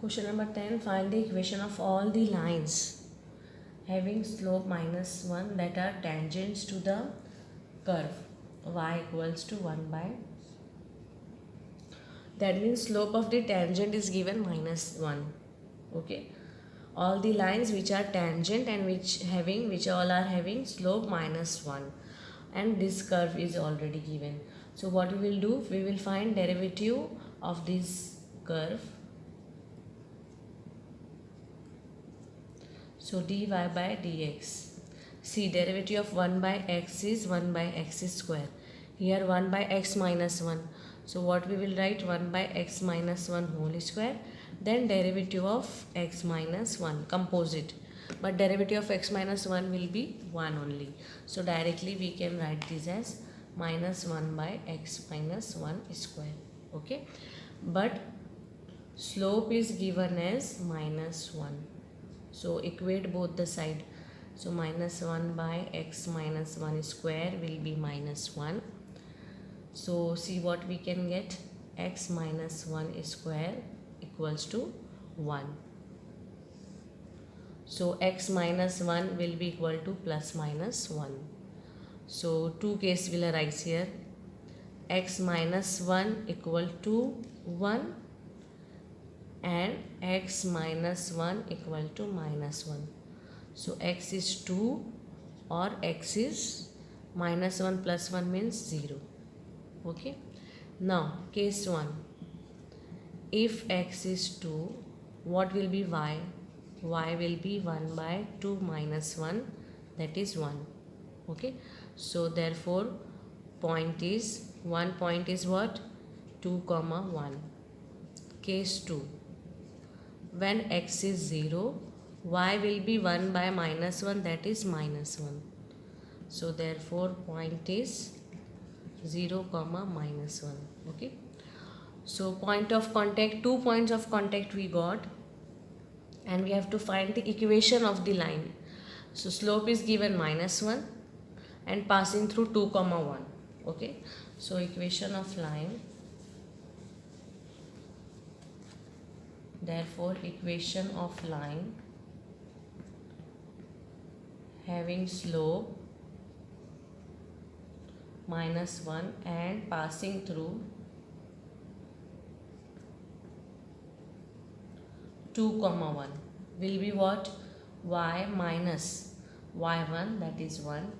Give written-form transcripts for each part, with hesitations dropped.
Question number 10. Find the equation of all the lines having slope minus 1 that are tangents to the curve y equals to 1 by. That means slope of the tangent is given minus 1. Okay. All the lines which are tangent and which all are having slope minus 1, and this curve is already given. So what we will do, we will find derivative of this curve. So dy by dx. See, derivative of 1 by x is 1 by x square. Here 1 by x minus 1. So what we will write, 1 by x minus 1 whole square. Then derivative of x minus 1, composite. But derivative of x minus 1 will be 1 only. So directly we can write this as minus 1 by x minus 1 square. Okay. But slope is given as minus 1. So equate both the side. So minus 1 by x minus 1 square will be minus 1. So see what we can get. X minus 1 square equals to 1. So x minus 1 will be equal to plus minus 1. So two case will arise here. X minus 1 equal to 1 and x minus 1 equal to minus 1. So x is 2 or x is minus 1 plus 1 means 0. Okay. Now case 1. If x is 2, what will be y? Y will be 1 by 2 minus 1, that is 1. Okay. So therefore point is what? 2 comma 1. Case 2. When x is 0, y will be 1 by minus 1, that is minus 1. So therefore point is 0 comma minus 1. Okay. So point of contact, 2 points of contact we got, and we have to find the equation of the line. So slope is given minus 1 and passing through 2 comma 1. Okay. So equation of line. Therefore equation of line having slope minus 1 and passing through 2 comma 1 will be what? Y minus y1, that is 1,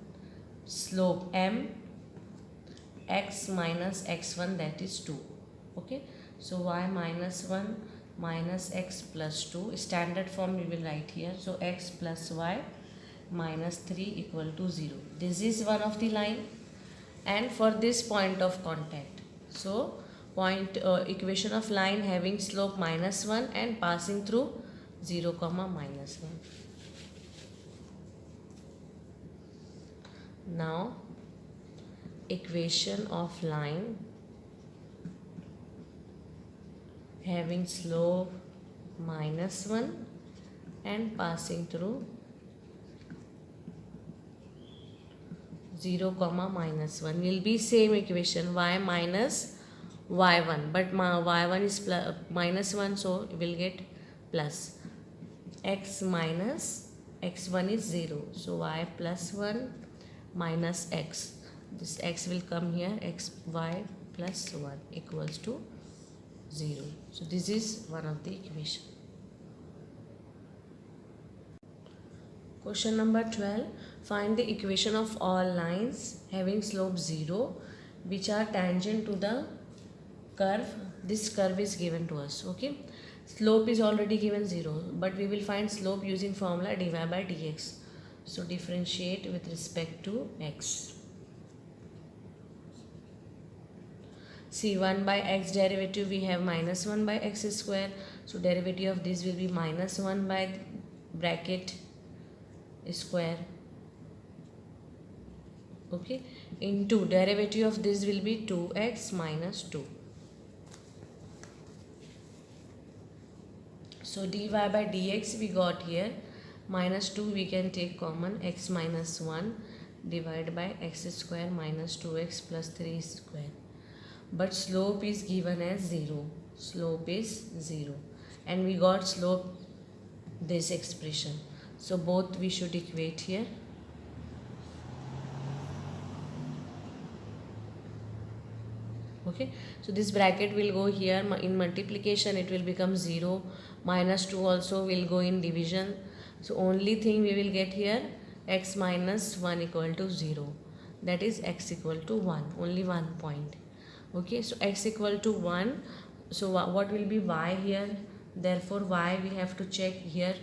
slope m, x minus x1, that is 2. Okay. So y minus 1 minus x plus 2, standard form we will write here. So x plus y minus 3 equal to 0. This is one of the line, and for this point of contact. So equation of line having slope minus 1 and passing through 0 comma minus 1. Now equation of line having slope minus 1 and passing through 0 comma minus 1 will be same equation, y minus y1, but y1 is minus 1, so we will get plus. X minus x1 is 0, so y plus 1 minus x. This x will come here, x y plus 1 equals to 0. So this is one of the equation. Question number 12. Find the equation of all lines having slope 0 which are tangent to the curve. This curve is given to us. Okay. Slope is already given 0, but we will find slope using formula dy by dx. So differentiate with respect to x. See, 1 by x derivative we have minus 1 by x square. So derivative of this will be minus 1 by bracket square. Okay. Into derivative of this will be 2x minus 2. So dy by dx we got here minus 2, we can take common, x minus 1 divided by x square minus 2x plus 3 square. But slope is given as 0. Slope is 0. and we got slope this expression. So both we should equate here. Okay, so this bracket will go here in multiplication, it will become 0. Minus 2 also will go in division. So only thing we will get here, x minus 1 equal to 0. That is x equal to 1, only 1 point. Okay, so x equal to 1. So what will be y here? Therefore y we have to check here,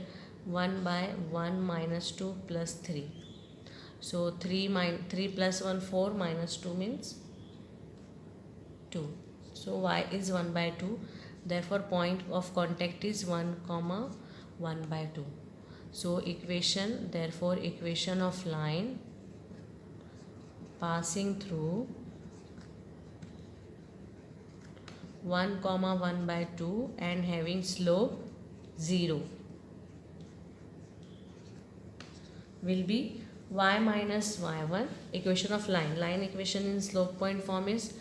1 by 1 minus 2 plus 3. So 3 plus 1 4, minus 2 means 2. So y is 1 by 2. Therefore point of contact is 1 comma 1 by 2. So equation, therefore equation of line passing through 1 comma 1 by 2 and having slope 0 will be y minus y1. Equation of line equation in slope point form is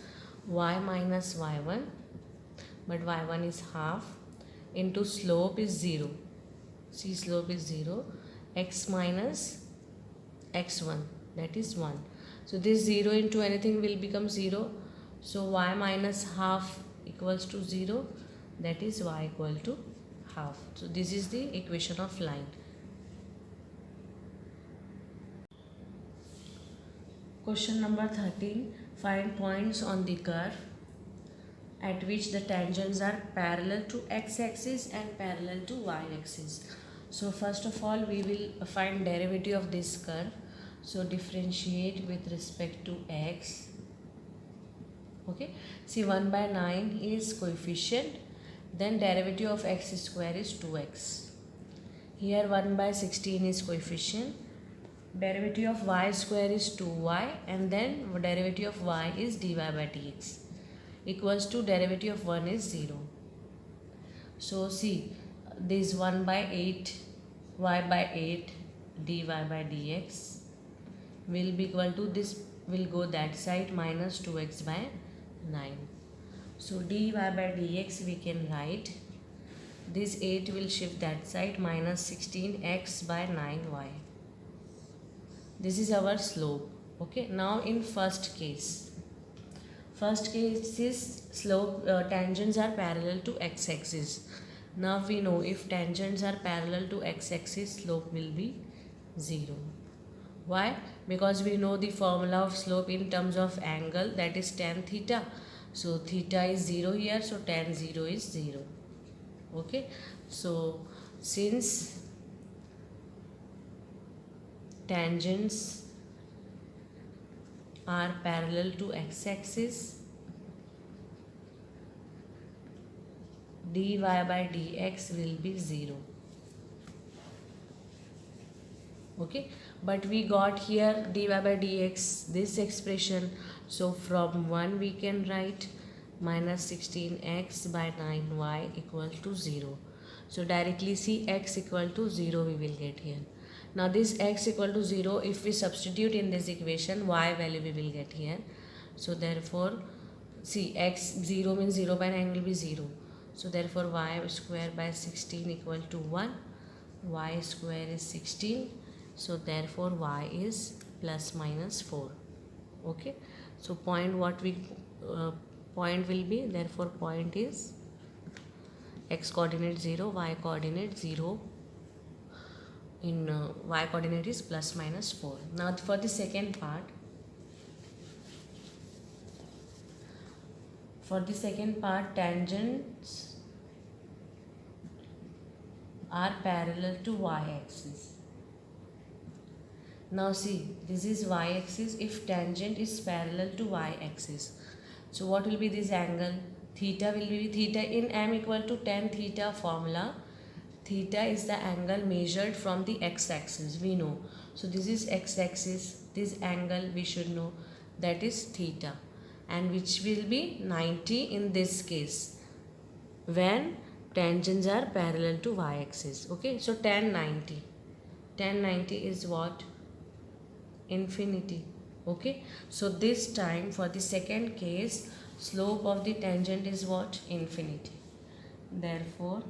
y minus y1, but y1 is half, into slope is 0. See, slope is 0. X minus x1, that is 1. So this 0 into anything will become 0. So y minus half equals to 0, that is y equal to half. So this is the equation of line. Question number 13. Find points on the curve at which the tangents are parallel to x-axis and parallel to y-axis. So first of all we will find derivative of this curve. So differentiate with respect to x. Okay, see 1 by 9 is coefficient, then derivative of x square is 2x. Here 1 by 16 is coefficient, derivative of y square is 2y, and then derivative of y is dy by dx, equals to derivative of 1 is 0. So see, this 1 by 8 y by 8 dy by dx will be equal to, this will go that side, minus 2x by 9. So dy by dx we can write, this 8 will shift that side, minus 16x by 9y. This is our slope. Okay, now in first case is slope, tangents are parallel to x-axis. Now we know if tangents are parallel to x-axis, slope will be 0. Why? Because we know the formula of slope in terms of angle, that is tan theta. So theta is 0 here, so tan 0 is 0. Okay, so since tangents are parallel to x-axis, dy by dx will be 0. Okay, but we got here dy by dx, this expression. So from 1 we can write minus 16x by 9y equal to 0. So directly see x equal to 0 we will get here. Now this x equal to 0, if we substitute in this equation, y value we will get here. So therefore, see, x 0 means 0 by 9 will be 0. So therefore y square by 16 equal to 1. Y square is 16. So therefore y is plus minus 4. Okay. So point what we point will be, therefore point is x coordinate 0, y coordinate 0. In y coordinate is plus minus 4. Now for the second part, tangents are parallel to y-axis. Now see, this is y-axis. If tangent is parallel to y-axis, so what will be this angle? Theta will be, theta in m equal to tan theta formula. Theta is the angle measured from the x-axis, we know. So this is x-axis, this angle we should know, that is theta, and which will be 90 in this case when tangents are parallel to y-axis. Okay, so tan 90 is what? Infinity. Okay, so this time for the second case, slope of the tangent is what? Infinity. Therefore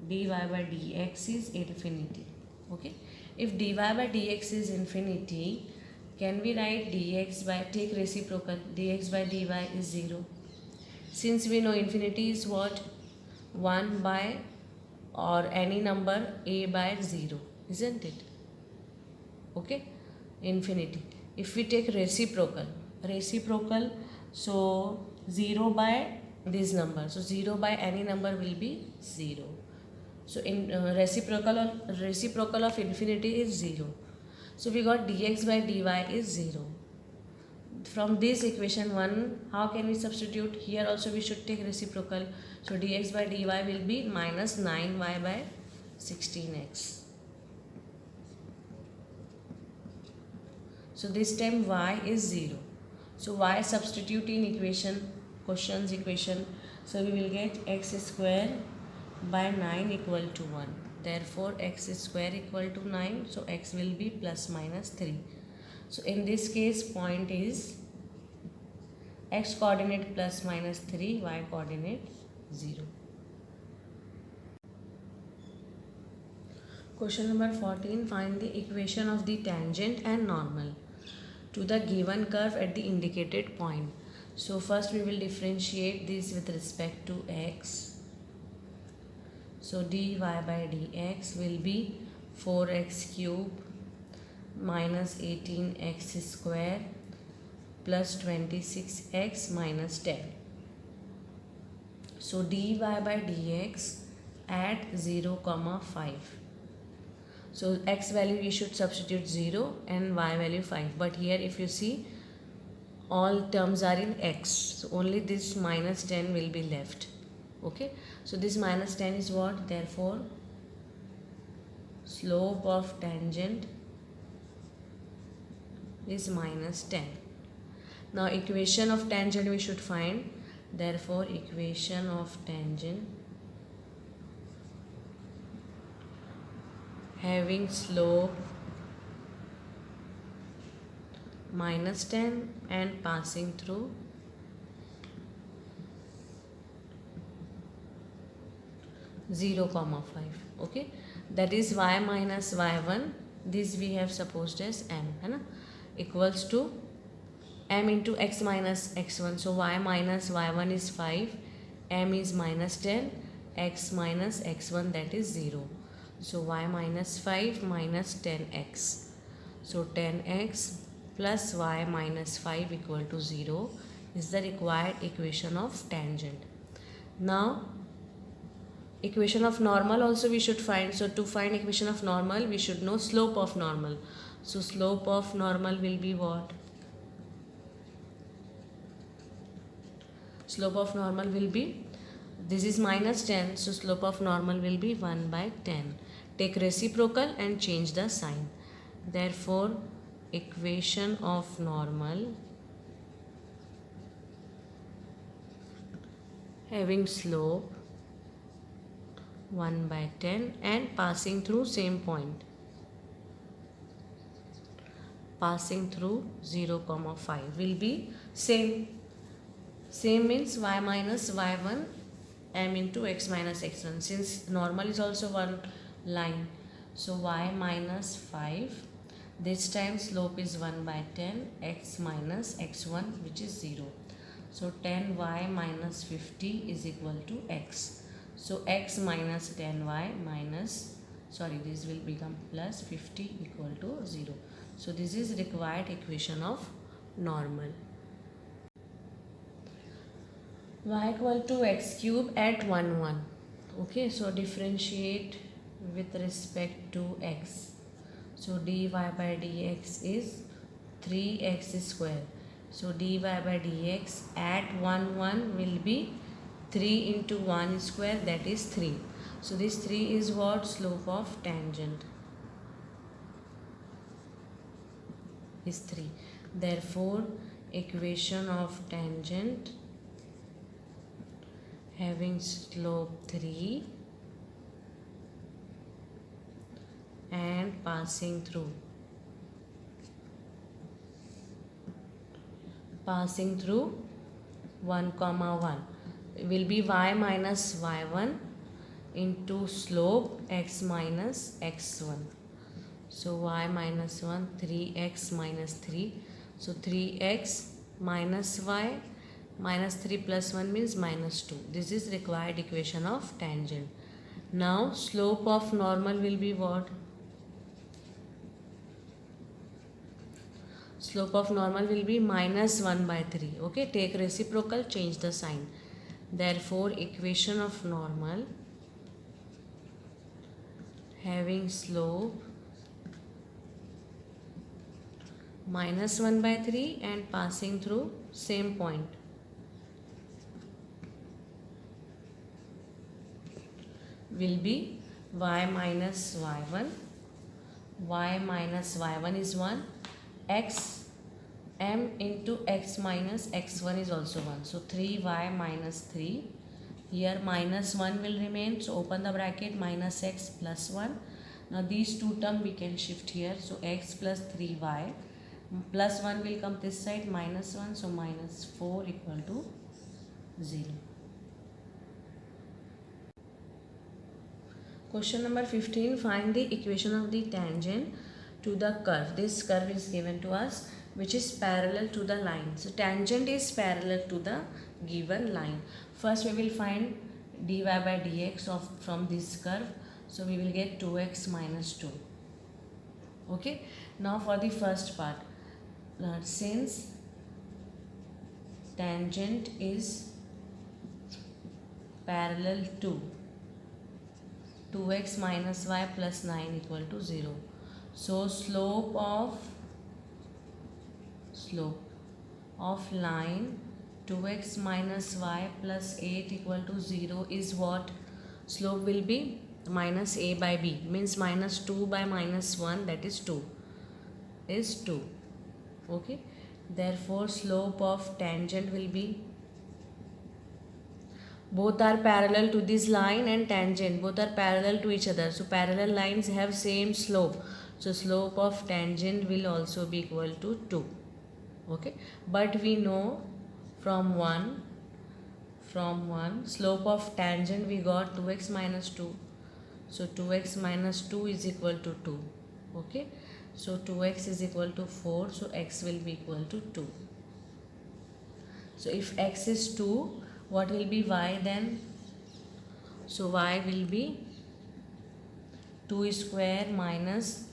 dy by dx is infinity. Okay, if dy by dx is infinity, can we write dx by, take reciprocal, dx by dy is 0. Since we know infinity is what, 1 by or any number a by 0, isn't it? Okay, infinity. If we take reciprocal, so 0 by this number, so 0 by any number will be 0. So in reciprocal of infinity is 0. So we got dx by dy is 0. From this equation 1, how can we substitute? Here also we should take reciprocal. So dx by dy will be minus 9y by 16x. So this time y is 0. So y substitute in questions equation. So we will get x square by 9 equal to 1. Therefore x square equal to 9. So x will be plus minus 3. So in this case point is x coordinate plus minus 3, y coordinate 0. Question number 14. Find the equation of the tangent and normal to the given curve at the indicated point. So first we will differentiate this with respect to x. So dy by dx will be 4x cube minus 18x square plus 26x minus 10. So dy by dx at 0, 5. So x value we should substitute 0 and y value 5. But here if you see, all terms are in x. So only this minus 10 will be left. Okay. So this minus 10 is what? Therefore, slope of tangent is minus 10. Now equation of tangent we should find. Therefore, equation of tangent having slope minus 10 and passing through 0, 5. Okay, that is y minus y1. This we have supposed as m, है ना, equals to m into x minus x1. So y minus y1 is 5, m is minus 10, x minus x1 that is 0. So y minus 5 minus 10x. So 10x plus y minus 5 equal to 0 is the required equation of tangent. Now equation of normal also we should find. So to find equation of normal we should know slope of normal. So slope of normal will be what? Slope of normal will be, this is minus 10, so slope of normal will be 1 by 10. Take reciprocal and change the sign. Therefore, equation of normal having slope 1 by 10 and passing through same point, passing through 0, 5 will be same. Same means y minus y1 m into x minus x1. Since normal is also one line, so y minus 5. This time slope is 1 by 10 x minus x1 which is 0. So 10y minus 50 is equal to x. So x minus 10y minus, sorry, this will become plus 50 equal to 0. So this is required equation of normal. Y equal to x cube at 1, 1. Okay, so differentiate with respect to x. So dy by dx is 3x square. So dy by dx at 1, 1 will be 3 into 1 square, that is 3. So this 3 is what? Slope of tangent is 3. Therefore, equation of tangent having slope 3 and passing through 1, 1 will be y minus y1 into slope x minus x1. So y minus 1, 3x minus 3. So 3x minus y minus 3 plus 1 means minus 2. This is required equation of tangent. Now slope of normal will be what? Slope of normal will be minus 1 by 3. Okay, take reciprocal, change the sign. Therefore, equation of normal having slope minus 1 by 3 and passing through same point will be y minus y1. Y minus y1 is 1. X m into x minus x1 is also 1. So 3y minus 3. Here minus 1 will remain. So open the bracket, minus x plus 1. Now these two terms we can shift here. So x plus 3y plus 1 will come this side, minus 1. So minus 4 equal to 0. Question number 15. Find the equation of the tangent to the curve. This curve is given to us which is parallel to the line. So tangent is parallel to the given line. First we will find dy by dx from this curve. So we will get 2x minus 2. Okay. Now for the first part. Since tangent is parallel to 2x minus y plus 9 equal to 0. So slope of line 2x minus y plus 8 equal to 0 is what? Slope will be minus a by b, means minus 2 by minus 1, that is 2. Okay. Therefore slope of tangent will be, both are parallel to this line and tangent, both are parallel to each other. So parallel lines have same slope. So slope of tangent will also be equal to 2. Okay. But we know from 1 slope of tangent we got 2x minus 2. So 2x minus 2 is equal to 2. Okay. So 2x is equal to 4. So x will be equal to 2. So if x is 2, what will be y then? So y will be 2 square minus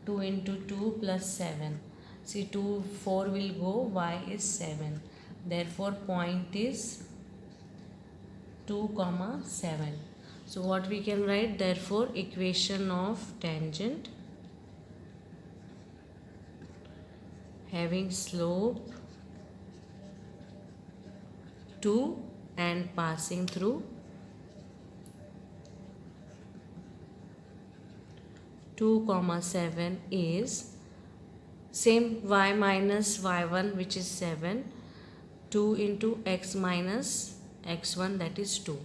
2 into 2 plus 7. See 2, 4 will go, y is 7. Therefore point is 2, 7. So what we can write? Therefore equation of tangent having slope 2 and passing through 2, 7 is same y minus y1 which is 7, 2 into x minus x1, that is 2.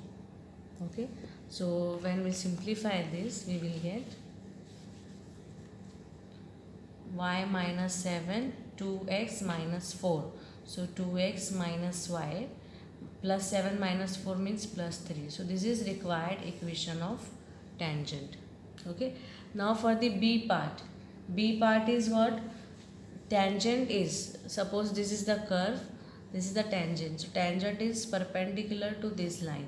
Okay. So when we simplify this, we will get y minus 7, 2x minus 4. So 2x minus y plus 7 minus 4 means plus 3. So this is required equation of tangent. Okay. Now for the B part. B part is what? Tangent is, suppose this is the curve, this is the tangent. So tangent is perpendicular to this line.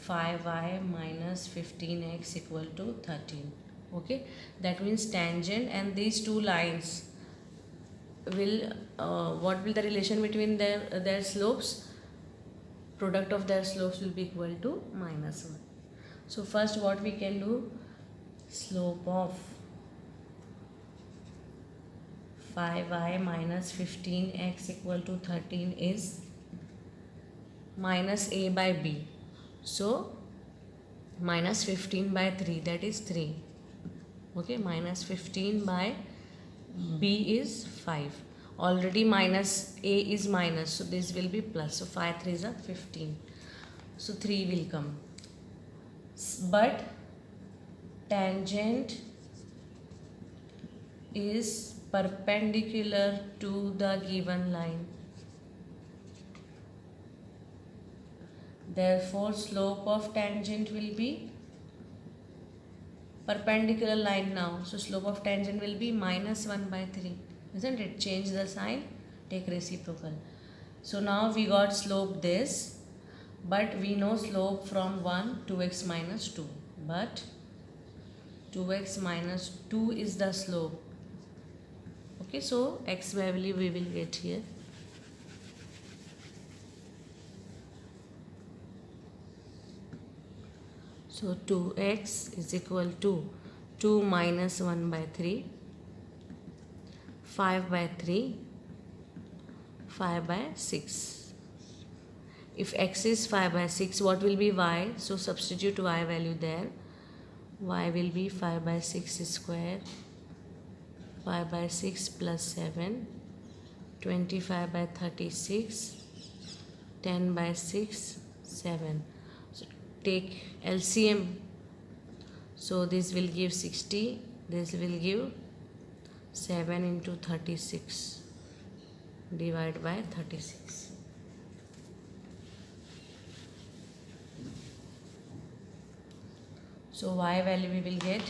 5y minus 15x equal to 13. Okay. That means tangent and these two lines will, what will the relation between their slopes? Product of their slopes will be equal to minus 1. So first what we can do? Slope of 5y minus 15x equal to 13 is minus a by b. So minus 15 by 3, that is 3. Okay. Minus 15 by b is 5. Already minus a is minus, so this will be plus. So 5 3 is a 15. So 3 will come. But tangent is perpendicular to the given line. Therefore slope of tangent will be perpendicular line now. So slope of tangent will be minus 1 by 3. Isn't it? Change the sign, take reciprocal. So now we got slope this, but we know slope from 1 to x minus 2. But 2x minus 2 is the slope. Okay, so x value we will get here. So 2x is equal to 2 minus 1 by 3, 5 by 3, 5 by 6. If x is 5 by 6, what will be y? So substitute y value there. Y will be 5 by 6 square, 5 by 6 plus 7, 25 by 36, 10 by 6, 7. So take LCM. So this will give 60, this will give 7 into 36 divided by 36. So y value we will get,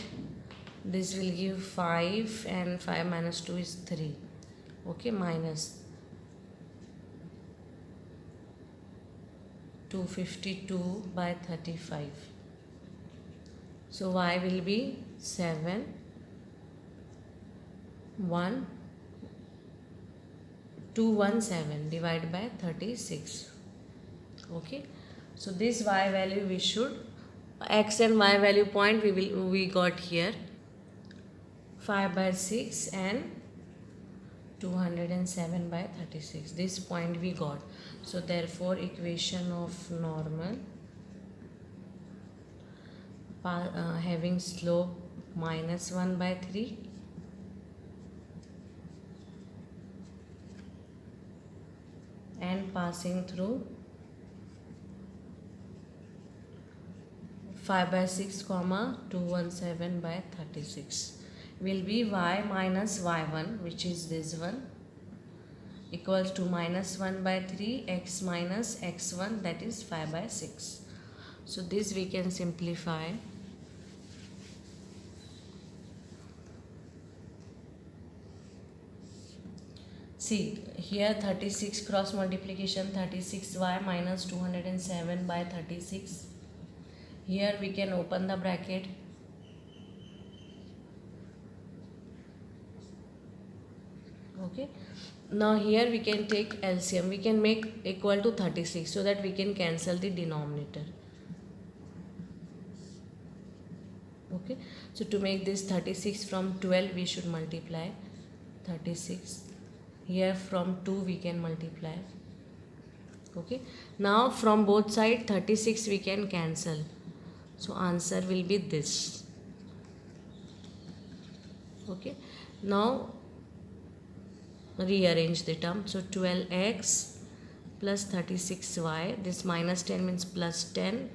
this will give 5 and 5 minus 2 is 3. Okay, minus 252 by 35. So y will be 7, 1, 217 divided by 36. Okay, so this y value we should, x and y value point we got here, 5 by 6 and 207 by 36. This point we got. So therefore equation of normal having slope minus 1 by 3 and passing through 5 by 6 comma 217 by 36 will be y minus y1, which is this one, equals to minus 1 by 3 x minus x1, that is 5 by 6. So this we can simplify. See here 36 cross multiplication, 36y minus 207 by 36. Here we can open the bracket. Okay, now here we can take LCM. We can make equal to 36 so that we can cancel the denominator. Okay, so to make this 36 from 12 we should multiply 36. Here from 2 we can multiply. Okay, now from both sides 36 we can cancel. So answer will be this. Okay, now rearrange the term. So 12x plus 36y, this minus 10 means plus 10,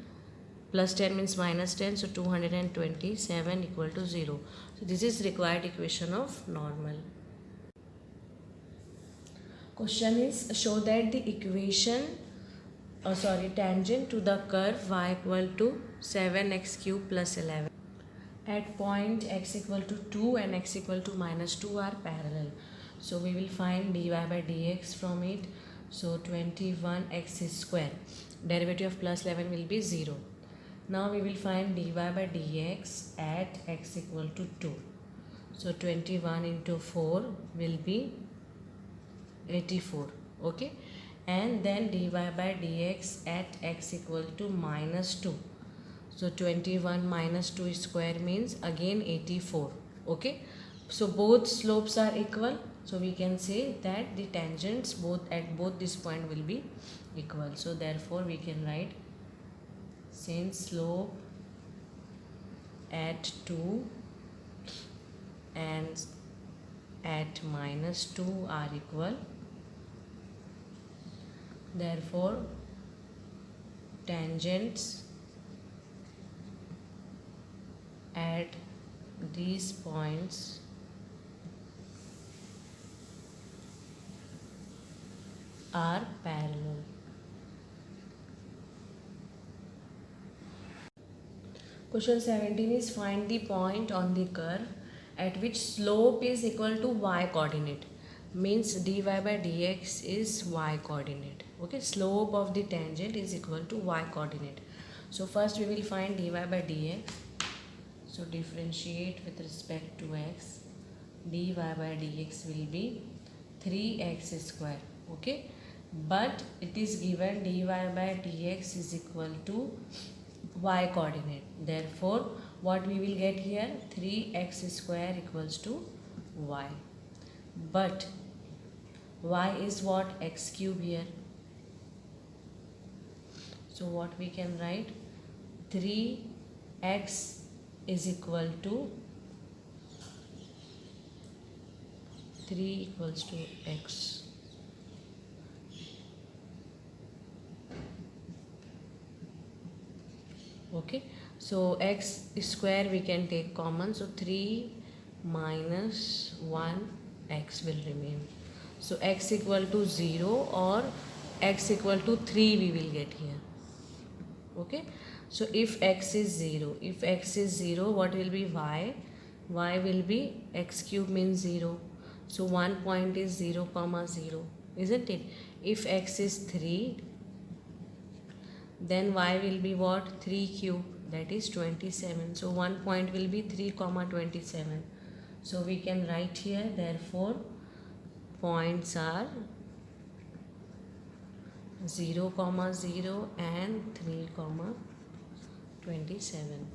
plus 10 means minus 10, so 227 equal to 0. So this is required equation of normal. Question is, show that the equation tangent to the curve y equal to 7x cube plus 11 at point x equal to 2 and x equal to minus 2 are parallel. So we will find dy by dx from it. So 21x square, derivative of plus 11 will be 0. Now we will find dy by dx at x equal to 2. So 21 into 4 will be 84. Okay, and then dy by dx at x equal to minus 2. So 21 minus 2 square means again 84. Okay, so both slopes are equal. So we can say that the tangents at both this point will be equal. So therefore we can write, since slope at 2 and at minus 2 are equal, therefore tangents at these points are parallel. Question 17 is find the point on the curve at which slope is equal to y coordinate. Means dy by dx is y coordinate. Okay, slope of the tangent is equal to y coordinate. So first we will find dy by dx. So differentiate with respect to x. Dy by dx will be 3x square. Okay, but it is given dy by dx is equal to y coordinate. Therefore what we will get here, 3x square equals to y. But y is what? X cube here. So what we can write, 3x is equal to 3 equals to x. Okay, so x square we can take common, so 3 minus 1 x will remain. So x equal to 0 or x equal to 3 we will get here. Okay, so if x is 0, what will be y? Y will be x cube means 0. So one point is 0 comma 0, isn't it? If x is 3, then y will be what? 3 cube, that is 27. So one point will be 3 comma 27. So we can write here, therefore points are 0 comma 0 and 3 comma 27.